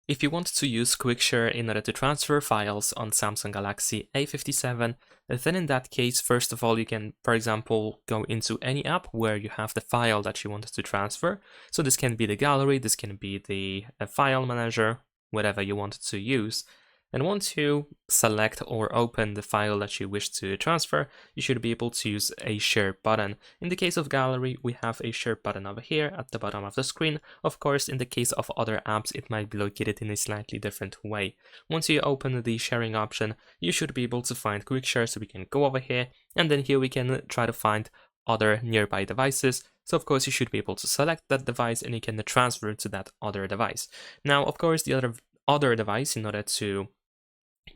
If you want to use Quick Share in order to transfer files on Samsung Galaxy A57, then in that case, first of all, you can, for example, go into any app where you have the file that you wanted to transfer. So this can be the gallery, this can be the file manager, whatever you wanted to use. And once you select or open the file that you wish to transfer, you should be able to use a share button. In the case of gallery, we have a share button over here at the bottom of the screen. Of course, in the case of other apps, it might be located in a slightly different way. Once you open the sharing option, you should be able to find quick share, so we can go over here, and then here we can try to find other nearby devices. So of course you should be able to select that device and you can transfer to that other device. Now, of course, the other device, in order to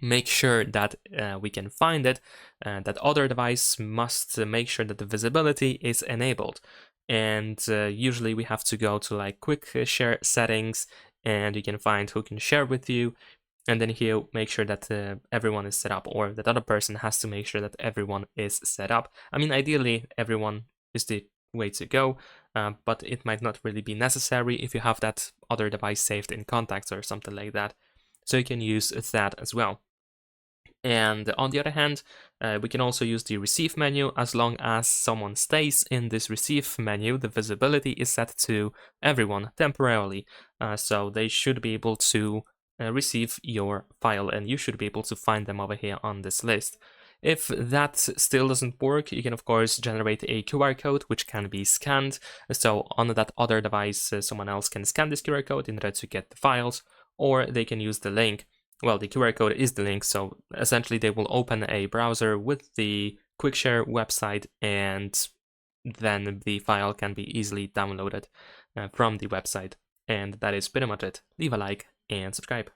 make sure that we can find it, that other device must make sure that the visibility is enabled. And usually we have to go to like quick share settings, and you can find who can share with you. And then here, make sure that everyone is set up, or that other person has to make sure that everyone is set up. I mean, ideally, everyone is the way to go, but it might not really be necessary if you have that other device saved in contacts or something like that. So you can use that as well. And on the other hand, we can also use the receive menu. As long as someone stays in this receive menu, the visibility is set to everyone temporarily. So they should be able to receive your file, and you should be able to find them over here on this list. If that still doesn't work, you can of course generate a QR code which can be scanned. So on that other device, someone else can scan this QR code in order to get the files, or they can use the link. Well, the QR code is the link, so essentially they will open a browser with the QuickShare website, and then the file can be easily downloaded from the website. And that is pretty much it. Leave a like and subscribe.